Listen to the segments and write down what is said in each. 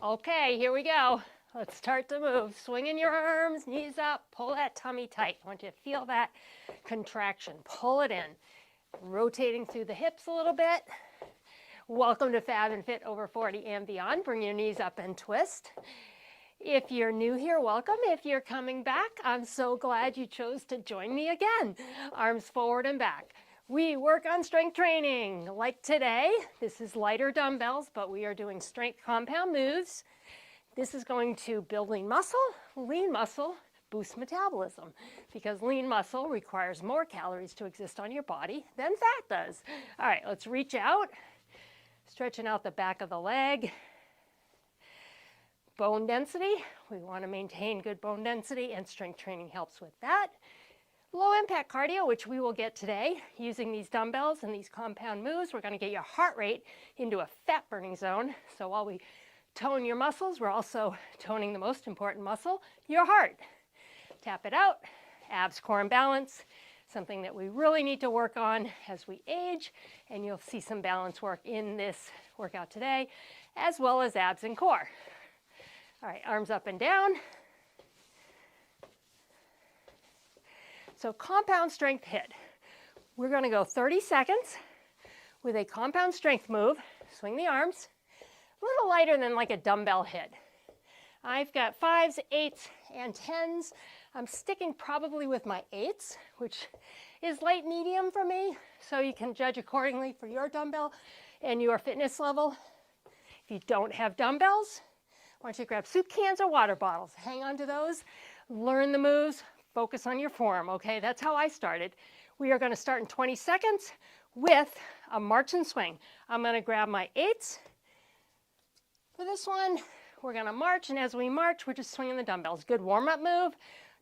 Okay, here we go. Let's start to move. Swinging your arms, knees up, pull that tummy tight. I want you to feel that contraction. Pull it in. Rotating through the hips a little bit. Welcome to Fab and Fit Over 40 and beyond. Bring your knees up and twist. If you're new here, welcome. If you're coming back, I'm so glad you chose to join me again. Arms forward and back. We work on strength training. Like today, this is lighter dumbbells, but we are doing strength compound moves. This is going to build lean muscle, boost metabolism, because lean muscle requires more calories to exist on your body than fat does. All right, let's reach out, stretching out the back of the leg. Bone density, we want to maintain good bone density, and strength training helps with that. Low impact cardio, which we will get today using these dumbbells and these compound moves. We're going to get your heart rate into a fat burning zone. So while we tone your muscles, we're also toning the most important muscle, your heart. Tap it out, abs, core, and balance, something that we really need to work on as we age, and you'll see some balance work in this workout today, as well as abs and core. All right, arms up and down. So compound strength HIIT. We're going to go 30 seconds with a compound strength move. Swing the arms. A little lighter than like a dumbbell HIIT. I've got 5s, 8s, and 10s. I'm sticking probably with my 8s, which is light medium for me, so you can judge accordingly for your dumbbell and your fitness level. If you don't have dumbbells, I want you to grab soup cans or water bottles. Hang on to those. Learn the moves. Focus on your form, okay? That's how I started. We are going to start in 20 seconds with a march and swing. I'm going to grab my 8s. For this one, we're going to march, and as we march, we're just swinging the dumbbells. Good warm-up move.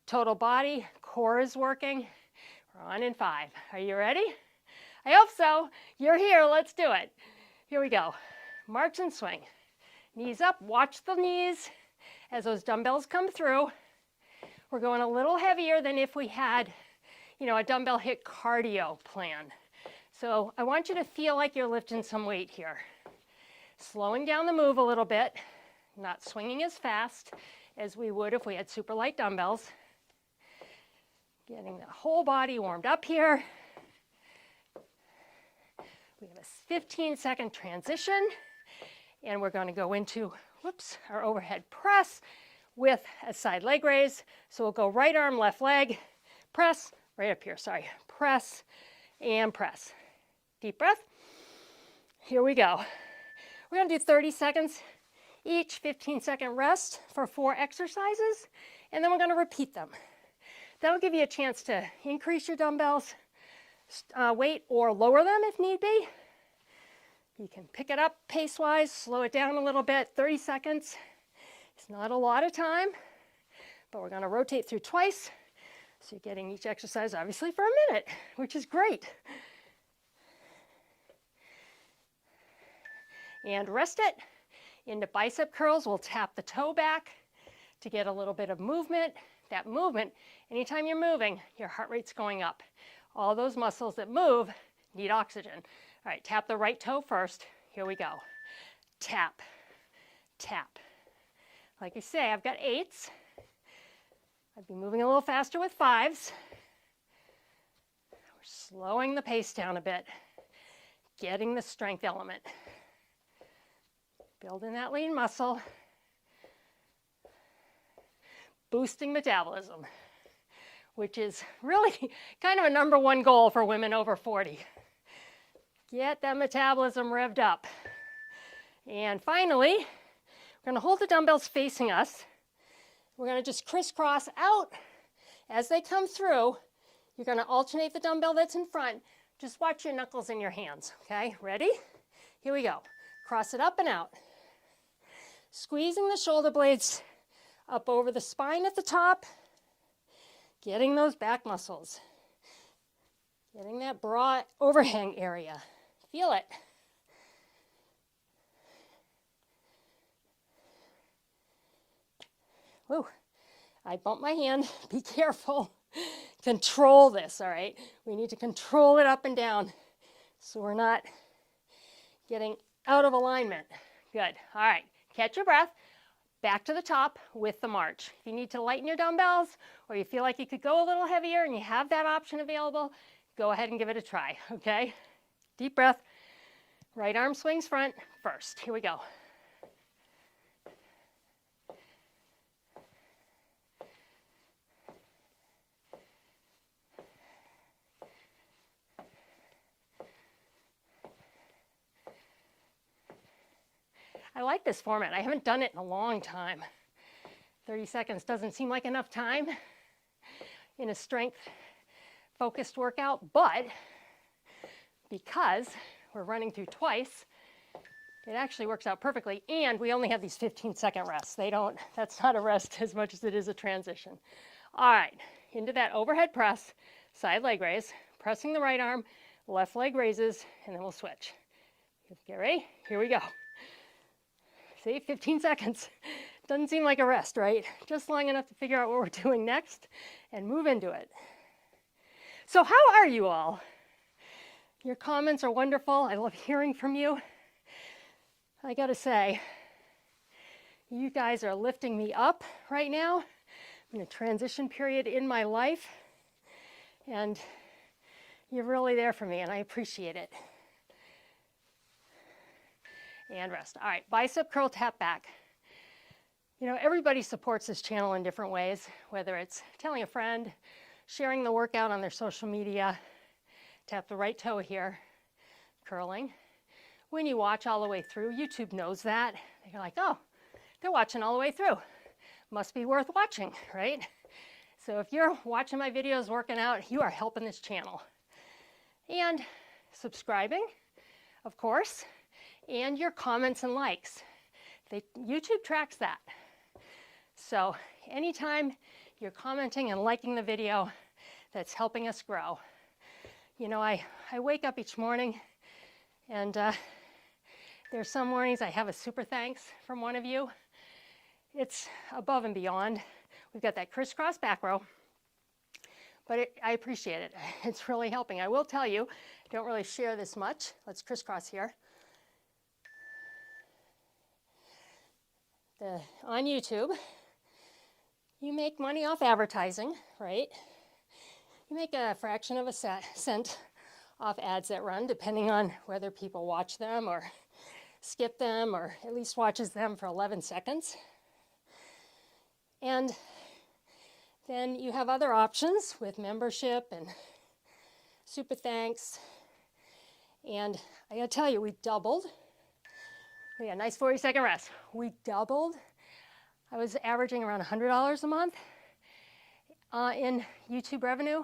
Total body, core is working. We're on in 5. Are you ready? I hope so. You're here. Let's do it. Here we go. March and swing. Knees up. Watch the knees as those dumbbells come through. We're going a little heavier than if we had, a dumbbell HIIT cardio plan. So I want you to feel like you're lifting some weight here. Slowing down the move a little bit, not swinging as fast as we would if we had super light dumbbells. Getting the whole body warmed up here. We have a 15-second transition, and we're going to go into, our overhead press with a side leg raise. So we'll go right arm, left leg, press, right up here, sorry. Press and press. Deep breath. Here we go. We're going to do 30 seconds each, 15-second rest for 4 exercises, and then we're going to repeat them. That'll give you a chance to increase your dumbbells weight or lower them if need be. You can pick it up pace-wise, slow it down a little bit, 30 seconds. It's not a lot of time, but we're going to rotate through twice. So you're getting each exercise, obviously, for a minute, which is great. And rest it. Into bicep curls, we'll tap the toe back to get a little bit of movement. That movement, anytime you're moving, your heart rate's going up. All those muscles that move need oxygen. All right, tap the right toe first. Here we go. Tap, tap. Like I say, I've got 8s. I'd be moving a little faster with 5s. We're slowing the pace down a bit, getting the strength element. Building that lean muscle. Boosting metabolism, which is really kind of a #1 goal for women over 40. Get that metabolism revved up. And finally, we're going to hold the dumbbells facing us. We're going to just crisscross out as they come through. You're going to alternate the dumbbell that's in front. Just watch your knuckles in your hands, okay? Ready? Here we go. Cross it up and out. Squeezing the shoulder blades up over the spine at the top. Getting those back muscles. Getting that broad overhang area. Feel it. Woo, I bumped my hand. Be careful. Control this, all right? We need to control it up and down so we're not getting out of alignment. Good. All right. catch your breath, back to the top with the march. If you need to lighten your dumbbells or you feel like you could go a little heavier and you have that option available, go ahead and give it a try, okay? Deep breath. Right arm swings front first. Here we go. I like this format. I haven't done it in a long time. 30 seconds doesn't seem like enough time in a strength-focused workout, but because we're running through twice, it actually works out perfectly, and we only have these 15-second rests. That's not a rest as much as it is a transition. All right, into that overhead press, side leg raise, pressing the right arm, left leg raises, and then we'll switch. Get ready? Here we go. See, 15 seconds. Doesn't seem like a rest, right? Just long enough to figure out what we're doing next and move into it. So how are you all? Your comments are wonderful. I love hearing from you. I gotta say, you guys are lifting me up right now. I'm in a transition period in my life, and you're really there for me, and I appreciate it. And rest. All right, bicep curl tap back. You know, everybody supports this channel in different ways, whether it's telling a friend, sharing the workout on their social media, tap the right toe here, curling. When you watch all the way through, YouTube knows that. They're like, oh, they're watching all the way through. Must be worth watching, right? So if you're watching my videos working out, you are helping this channel. And subscribing, of course. And your comments and likes. YouTube tracks that. So anytime you're commenting and liking the video, that's helping us grow. You know, I wake up each morning, and there's some mornings I have a super thanks from one of you. It's above and beyond. We've got that crisscross back row, but I appreciate it. It's really helping. I will tell you, I don't really share this much. Let's crisscross here. On YouTube, you make money off advertising, right? You make a fraction of a cent off ads that run, depending on whether people watch them or skip them or at least watches them for 11 seconds. And then you have other options with membership and super thanks. And I gotta tell you, we doubled. We got a nice 40-second rest. We doubled. I was averaging around $100 a month in YouTube revenue,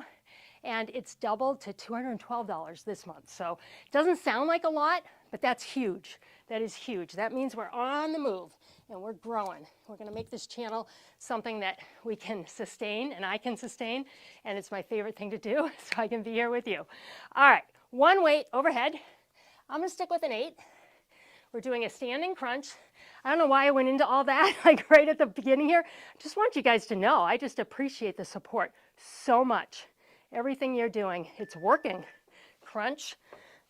and it's doubled to $212 this month. So it doesn't sound like a lot, but that's huge. That is huge. That means we're on the move and we're growing. We're gonna make this channel something that we can sustain and I can sustain, and it's my favorite thing to do, so I can be here with you. All right, one weight overhead. I'm gonna stick with an 8. We're doing a standing crunch. I don't know why I went into all that, like right at the beginning here. I just want you guys to know, I just appreciate the support so much. Everything you're doing, it's working. Crunch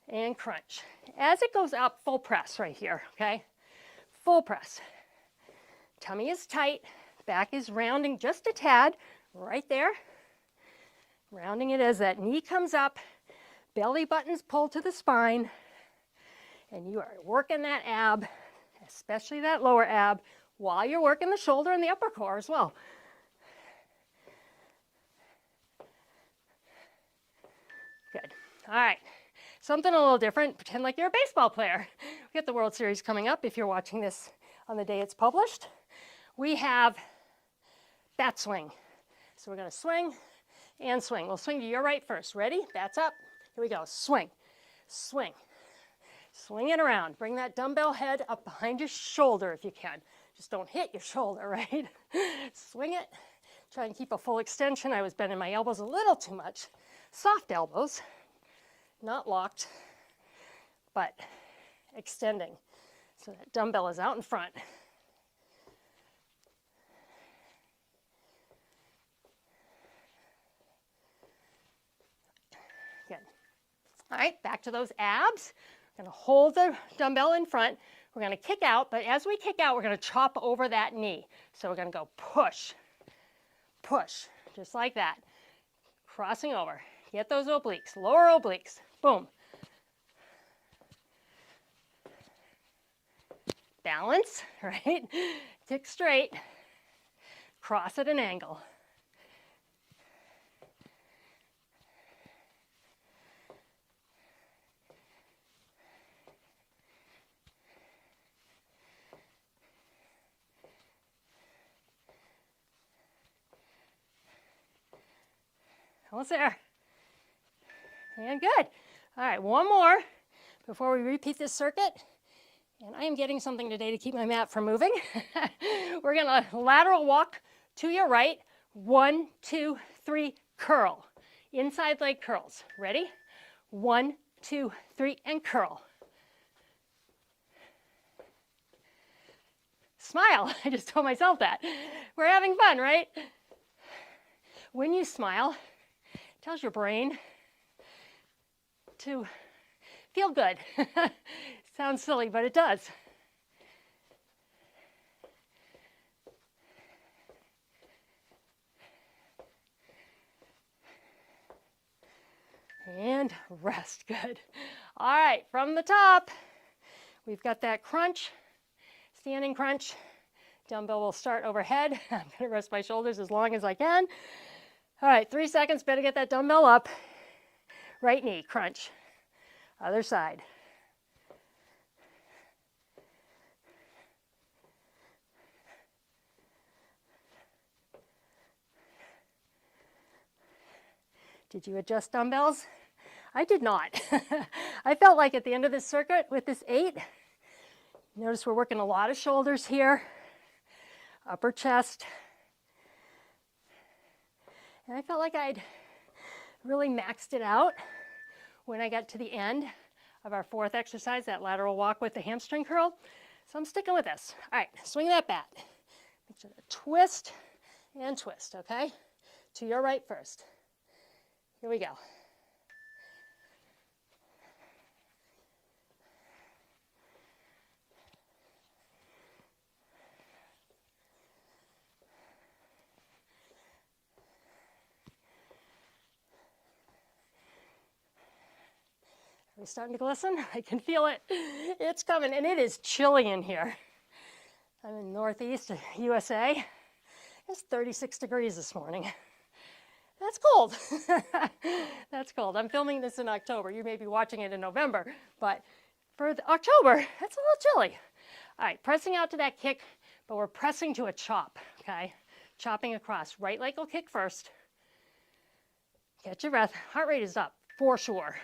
and crunch. As it goes up, full press right here, okay? Full press. Tummy is tight, back is rounding just a tad, right there. Rounding it as that knee comes up, belly buttons pull to the spine, and you are working that ab, especially that lower ab, while you're working the shoulder and the upper core as well. Good. All right. Something a little different. Pretend like you're a baseball player. We got the World Series coming up if you're watching this on the day it's published. We have bat swing. So we're going to swing and swing. We'll swing to your right first. Ready? Bats up. Here we go. Swing. Swing. Swing it around. Bring that dumbbell head up behind your shoulder if you can. Just don't hit your shoulder, right? Swing it. Try and keep a full extension. I was bending my elbows a little too much. Soft elbows, not locked, but extending. So that dumbbell is out in front. Good. All right, back to those abs. We're going to hold the dumbbell in front, We're going to kick out, but as we kick out, we're going to chop over that knee. So we're going to go push, push, just like that. Crossing over. Get those obliques, lower obliques. Boom. Balance, right? Tick straight. Cross at an angle. Almost there. And good. All right, one more before we repeat this circuit. And I am getting something today to keep my mat from moving. We're going to lateral walk to your right. 1, 2, 3, curl. Inside leg curls. Ready? 1, 2, 3, and curl. Smile. I just told myself that. We're having fun, right? When you smile, it tells your brain to feel good. Sounds silly, but it does. And rest. Good. All right, from the top, we've got that crunch, standing crunch. Dumbbell will start overhead. I'm going to rest my shoulders as long as I can. All right, 3 seconds. Better get that dumbbell up. Right knee, crunch. Other side. Did you adjust dumbbells? I did not. I felt like at the end of this circuit with this 8, notice we're working a lot of shoulders here, upper chest. And I felt like I'd really maxed it out when I got to the end of our 4th exercise, that lateral walk with the hamstring curl. So I'm sticking with this. All right, swing that bat. Make sure to twist and twist, okay? To your right first. Here we go. Are we starting to glisten? I can feel it. It's coming, and it is chilly in here. I'm in Northeast USA. It's 36 degrees this morning. That's cold. That's cold. I'm filming this in October. You may be watching it in November, but for October, that's a little chilly. All right, pressing out to that kick, but we're pressing to a chop, okay? Chopping across. Right leg will kick first. Catch your breath. Heart rate is up, for sure.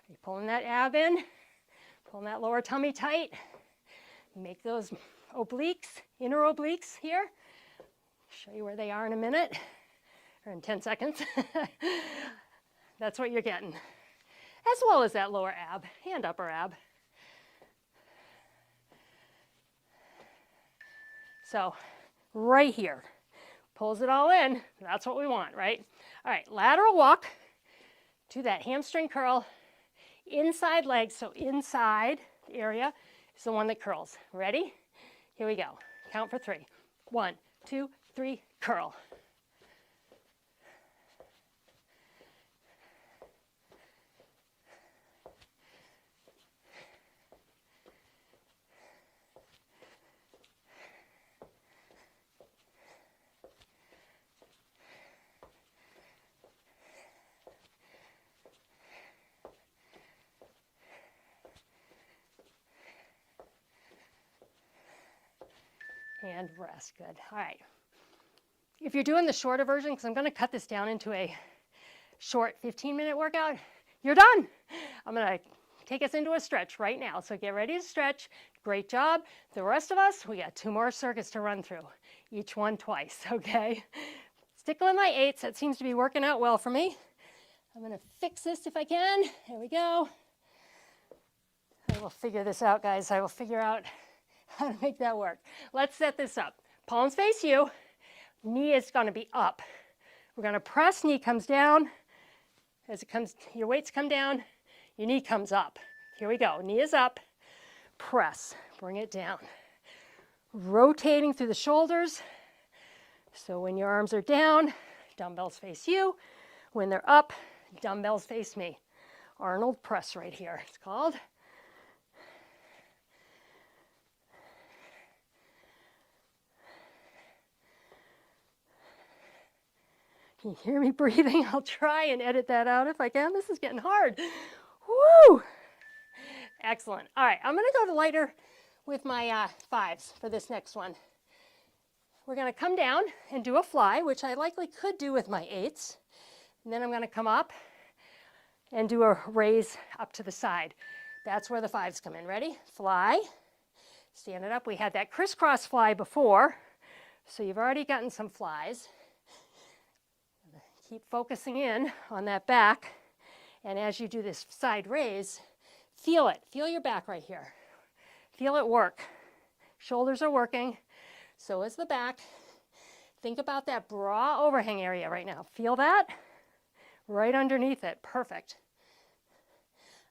Are you pulling that ab in? Pulling that lower tummy tight. Make those obliques, inner obliques here. Show you where they are in a minute, or in 10 seconds. That's what you're getting. As well as that lower ab and upper ab. So right here, pulls it all in. That's what we want, right? All right, lateral walk to that hamstring curl. Inside leg, so inside area is the one that curls. Ready? Here we go. Count for 3. 1, 2, 3, curl. And rest. Good. All right. If you're doing the shorter version, because I'm going to cut this down into a short 15-minute workout, you're done. I'm going to take us into a stretch right now. So get ready to stretch. Great job. The rest of us, we got 2 more circuits to run through, each one twice, okay? Sticking with my 8s. That seems to be working out well for me. I'm going to fix this if I can. There we go. I will figure this out, guys. I will figure out how to make that work. Let's set this up. Palms face you. Knee is going to be up. We're going to press, knee comes down. As it comes, your weights come down, your knee comes up. Here we go, knee is up, press, bring it down. Rotating through the shoulders. So when your arms are down, dumbbells face you. When they're up, dumbbells face me. Arnold press right here, it's called. Can you hear me breathing? I'll try and edit that out if I can. This is getting hard. Woo! Excellent. All right, I'm going to go to lighter with my 5s for this next one. We're going to come down and do a fly, which I likely could do with my 8s. And then I'm going to come up and do a raise up to the side. That's where the 5s come in. Ready? Fly. Stand it up. We had that crisscross fly before, so you've already gotten some flies. Keep focusing in on that back, and as you do this side raise, feel it. Feel your back right here. Feel it work. Shoulders are working, so is the back. Think about that bra overhang area right now. Feel that? Right underneath it. Perfect.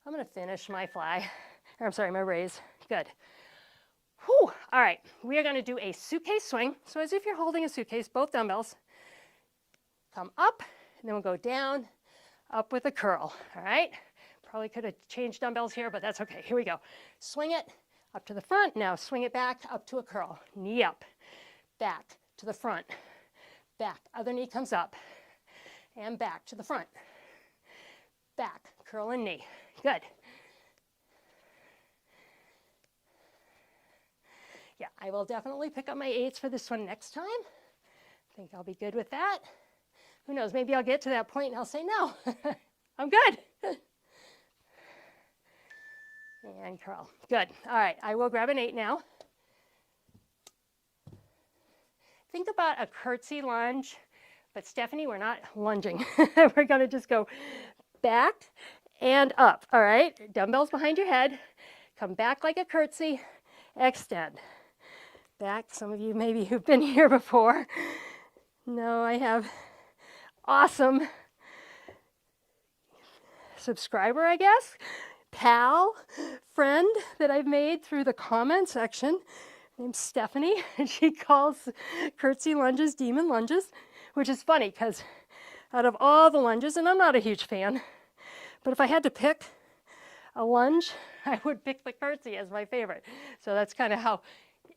I'm going to finish my fly, or I'm sorry, my raise. Good. Whew. All right, we are going to do a suitcase swing. So as if you're holding a suitcase, both dumbbells. Come up, and then we'll go down, up with a curl, all right? Probably could have changed dumbbells here, but that's okay. Here we go. Swing it up to the front. Now swing it back up to a curl. Knee up, back to the front, back. Other knee comes up, and back to the front. Back, curl and knee. Good. Yeah, I will definitely pick up my 8s for this one next time. I think I'll be good with that. Who knows, maybe I'll get to that point and I'll say, no, I'm good. And curl. Good. All right, I will grab an 8 now. Think about a curtsy lunge, but Stephanie, we're not lunging. We're going to just go back and up, all right? Dumbbells behind your head. Come back like a curtsy. Extend. Back. Some of you maybe who've been here before. No, I have. Awesome subscriber, I guess, pal, friend that I've made through the comment section, named Stephanie, and she calls curtsy lunges demon lunges, which is funny because out of all the lunges, and I'm not a huge fan, but if I had to pick a lunge, I would pick the curtsy as my favorite. So that's kind of how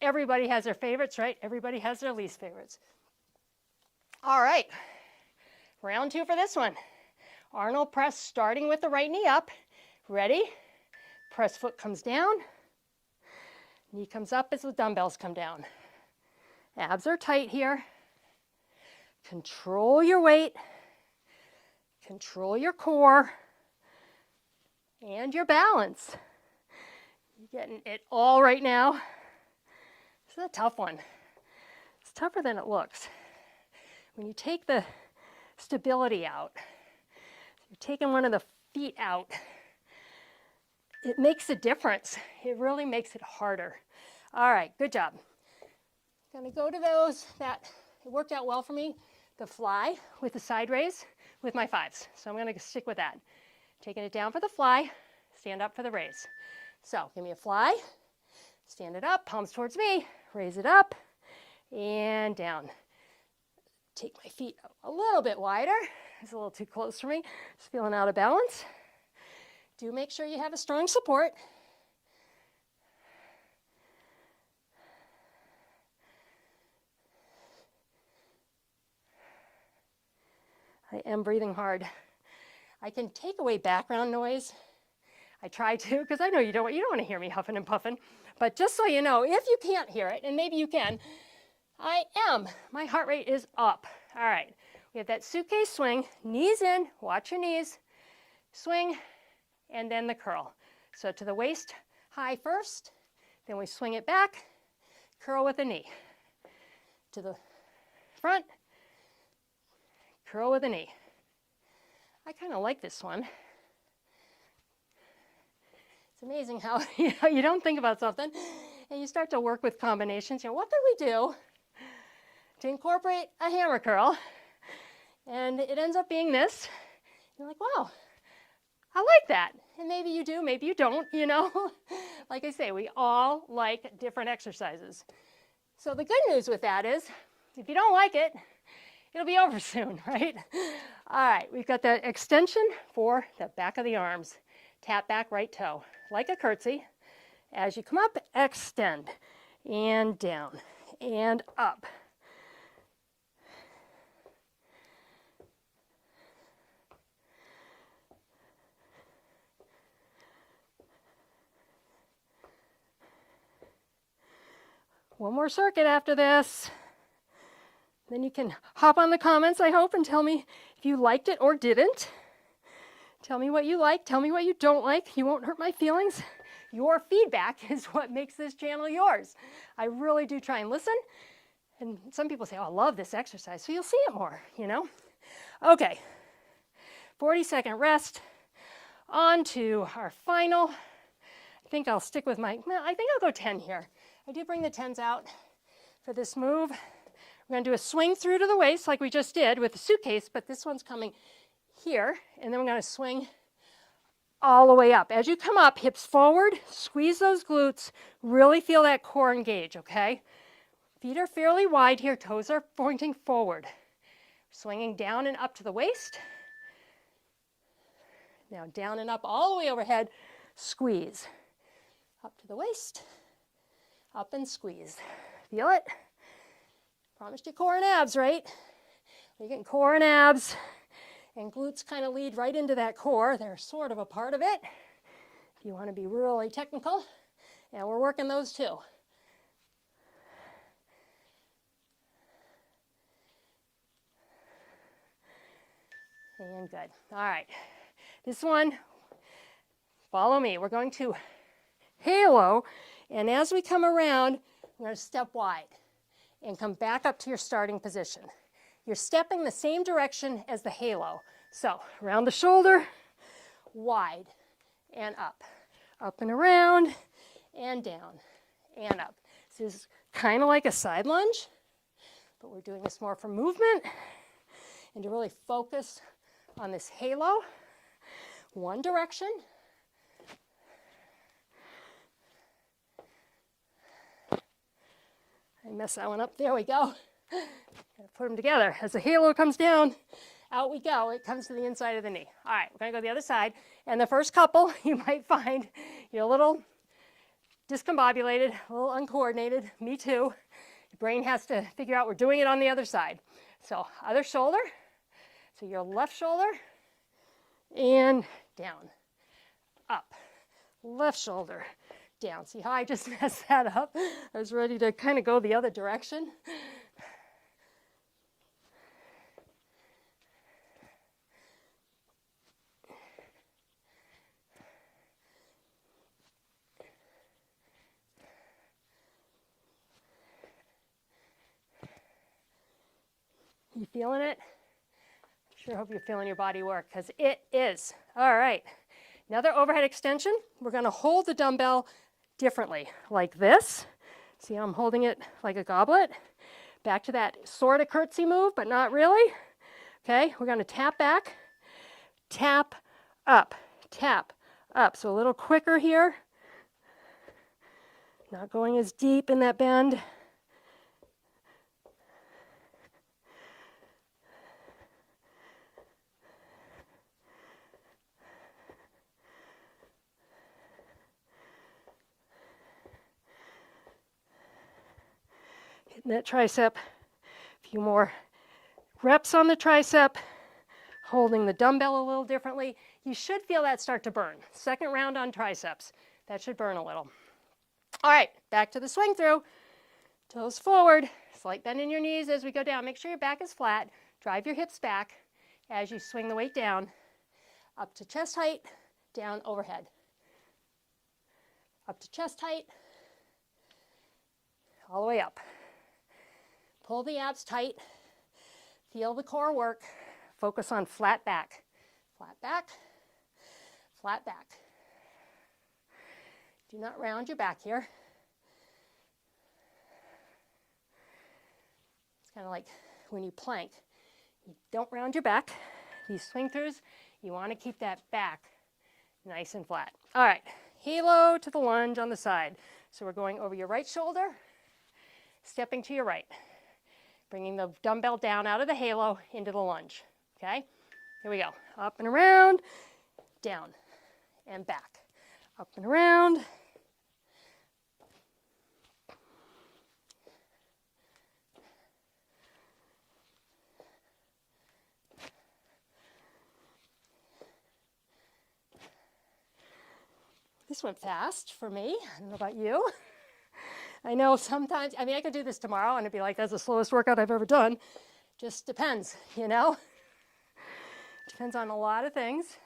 everybody has their favorites, right? Everybody has their least favorites. All right. Round 2 for this one. Arnold press starting with the right knee up. Ready? Press foot comes down. Knee comes up as the dumbbells come down. Abs are tight here. Control your weight. Control your core. And your balance. You're getting it all right now. This is a tough one. It's tougher than it looks. When you take the stability out, you're taking one of the feet out, it makes a difference. It really makes it harder. All right, good job. I'm going to go to those that it worked out well for me, the fly with the side raise with my 5s. So I'm going to stick with that. Taking it down for the fly, stand up for the raise. So give me a fly, stand it up, palms towards me, raise it up, and down. Take my feet a little bit wider. It's a little too close for me. Just feeling out of balance. Do make sure you have a strong support. I am breathing hard. I can take away background noise. I try to, because I know you don't want to hear me huffing and puffing. But just so you know, if you can't hear it, and maybe you can, my heart rate is up. All right, we have that suitcase swing, knees in, watch your knees, swing, and then the curl. So to the waist high first, then we swing it back, curl with the knee. To the front, curl with the knee. I kind of like this one. It's amazing how you don't think about something and you start to work with combinations. What could we do to incorporate a hammer curl And it ends up being this. You're like, wow, I like that. And maybe you do, maybe you don't, you know. Like I say, we all like different exercises. So the good news with that is, if you don't like it, it'll be over soon, right? All right, we've got the extension for the back of the arms. Tap back right toe, like a curtsy. As you come up, extend, and down, and up. One more circuit after this. Then you can hop on the comments, I hope, and tell me if you liked it or didn't. Tell me what you like, tell me what you don't like. You won't hurt my feelings. Your feedback is what makes this channel yours. I really do try and listen. And some people say, oh, I love this exercise, so you'll see it more, you know? Okay, 40-second rest. On to our final. I think I'll stick with I think I'll go 10 here. I do bring the 10s out for this move. We're going to do a swing through to the waist like we just did with the suitcase, but this one's coming here, and then we're going to swing all the way up. As you come up, hips forward, squeeze those glutes, really feel that core engage, okay? Feet are fairly wide here, toes are pointing forward. Swinging down and up to the waist. Now down and up all the way overhead, squeeze. Up to the waist, up and squeeze. Feel it? Promised you core and abs, right? You're getting core and abs, and glutes kind of lead right into that core. They're sort of a part of it, if you want to be really technical. And we're working those too. And good. All right. This one, follow me. We're going to halo, and as we come around, we're going to step wide and come back up to your starting position. You're stepping the same direction as the halo. So around the shoulder, wide, and up. Up and around, and down, and up. This is kind of like a side lunge, but we're doing this more for movement and to really focus on this halo. One direction. I messed that one up. There we go. Gotta put them together. As the halo comes down, out we go. It comes to the inside of the knee. All right, we're going to go the other side. And the first couple, you might find you're a little discombobulated, a little uncoordinated. Me too. Your brain has to figure out we're doing it on the other side. So other shoulder. So your left shoulder and down, up. Left shoulder, down. See how I just messed that up? I was ready to kind of go the other direction. You feeling it? Sure hope you're feeling your body work, because it is. All right. Another overhead extension. We're going to hold the dumbbell differently, like this. See how I'm holding it like a goblet? Back to that sort of curtsy move, but not really. Okay, we're going to tap back, tap up, tap up. So a little quicker here. Not going as deep in that bend. Hitting that tricep. A few more reps on the tricep. Holding the dumbbell a little differently. You should feel that start to burn. Second round on triceps. That should burn a little. All right, back to the swing through. Toes forward. Slight bend in your knees as we go down. Make sure your back is flat. Drive your hips back as you swing the weight down. Up to chest height, down overhead. Up to chest height, all the way up. Pull the abs tight. Feel the core work. Focus on flat back. Flat back, flat back. Do not round your back here. It's kind of like when you plank. Don't round your back. These swing throughs, you want to keep that back nice and flat. All right, halo to the lunge on the side. So we're going over your right shoulder, stepping to your right, bringing the dumbbell down out of the halo into the lunge, okay? Here we go. Up and around, down, and back. Up and around. This went fast for me. I don't know about you. I know sometimes, I mean, I could do this tomorrow and it'd be like, that's the slowest workout I've ever done. Just depends, you know? Depends on a lot of things.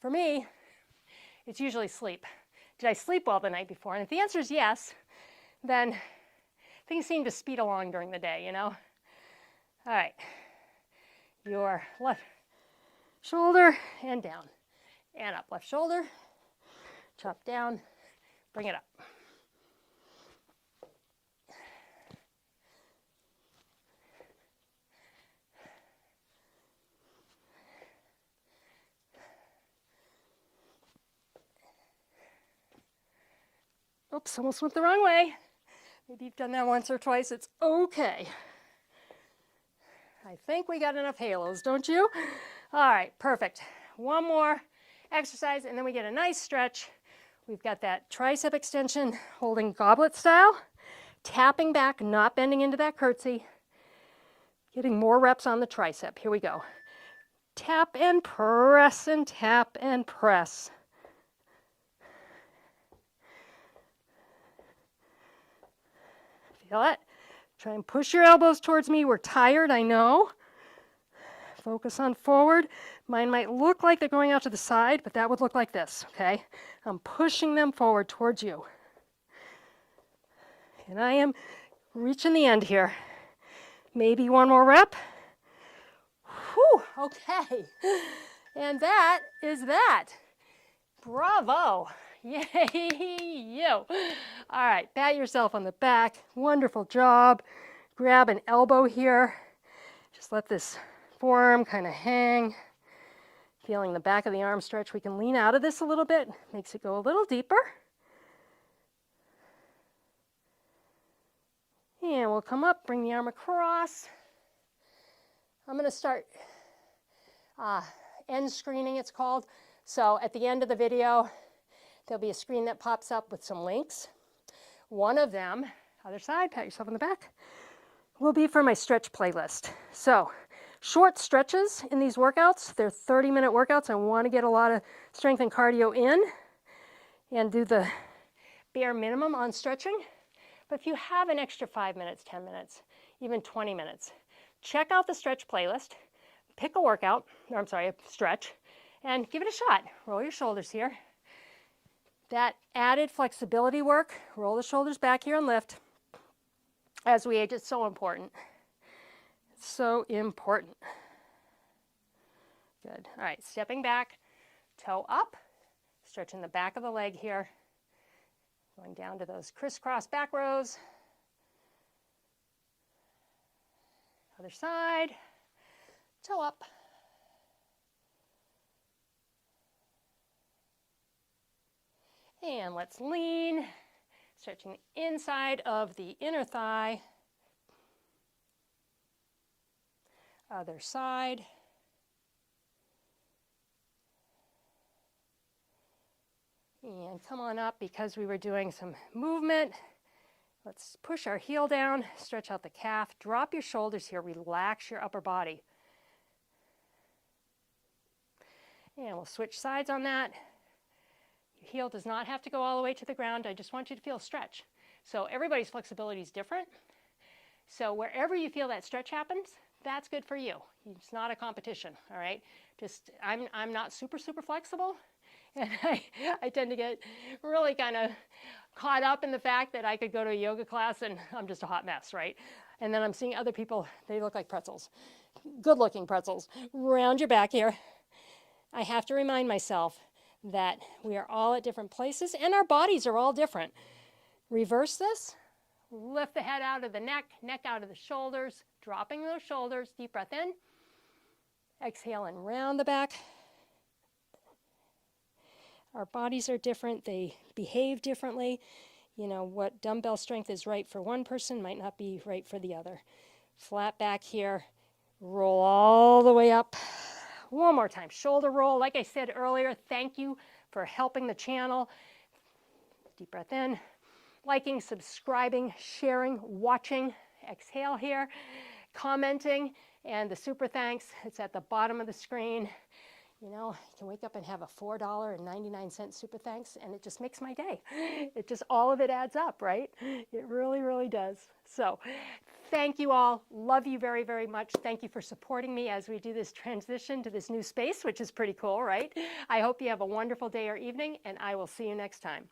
For me, it's usually sleep. Did I sleep well the night before? And if the answer is yes, then things seem to speed along during the day, you know? All right, your left shoulder and down and up. Left shoulder, chop down, bring it up. Oops, almost went the wrong way. Maybe you've done that once or twice. It's okay. I think we got enough halos, don't you? All right, perfect. One more exercise, and then we get a nice stretch. We've got that tricep extension, holding goblet style, tapping back, not bending into that curtsy, getting more reps on the tricep. Here we go. Tap and press and tap and press. Feel it? Try and push your elbows towards me. We're tired, I know. Focus on forward. Mine might look like they're going out to the side, but that would look like this, okay? I'm pushing them forward towards you. And I am reaching the end here. Maybe one more rep. Whew, okay. And that is that. Bravo. Yay, you. All right, pat yourself on the back. Wonderful job. Grab an elbow here. Just let this forearm kind of hang. Feeling the back of the arm stretch. We can lean out of this a little bit. Makes it go a little deeper. And we'll come up, bring the arm across. I'm going to start end screening, it's called. So at the end of the video, there'll be a screen that pops up with some links. One of them, other side, pat yourself on the back, will be for my stretch playlist. So short stretches in these workouts. They're 30-minute workouts. I want to get a lot of strength and cardio in and do the bare minimum on stretching. But if you have an extra 5 minutes, 10 minutes, even 20 minutes, check out the stretch playlist, pick a workout, or I'm sorry, a stretch, and give it a shot. Roll your shoulders here. That added flexibility work, roll the shoulders back here and lift. As we age, it's so important. It's so important. Good. All right, stepping back, toe up, stretching the back of the leg here, going down to those crisscross back rows. Other side, toe up. And let's lean, stretching the inside of the inner thigh. Other side. And come on up because we were doing some movement. Let's push our heel down, stretch out the calf, drop your shoulders here, relax your upper body. And we'll switch sides on that. Your heel does not have to go all the way to the ground. I just want you to feel a stretch. So everybody's flexibility is different. So wherever you feel that stretch happens, that's good for you. It's not a competition, all right? Just, I'm not super flexible. And I tend to get really kind of caught up in the fact that I could go to a yoga class and I'm just a hot mess, right? And then I'm seeing other people, they look like pretzels. Good-looking pretzels. Round your back here. I have to remind myself that we are all at different places and our bodies are all different. Reverse this. Lift the head out of the neck, neck out of the shoulders. dropping those shoulders, deep breath in. Exhale and round the back. Our bodies are different. They behave differently. You know, what dumbbell strength is right for one person might not be right for the other. Flat back here. Roll all the way up. One more time. Shoulder roll. Like I said earlier, thank you for helping the channel. Deep breath in. Liking, subscribing, sharing, watching. Exhale here. Commenting. And the super thanks, it's at the bottom of the screen. You know, you can wake up and have a $4.99 super thanks, and it just makes my day. It just, all of it adds up, right? It really, really does. So thank you all. Love you very, very much. Thank you for supporting me as we do this transition to this new space, which is pretty cool, right? I hope you have a wonderful day or evening, and I will see you next time.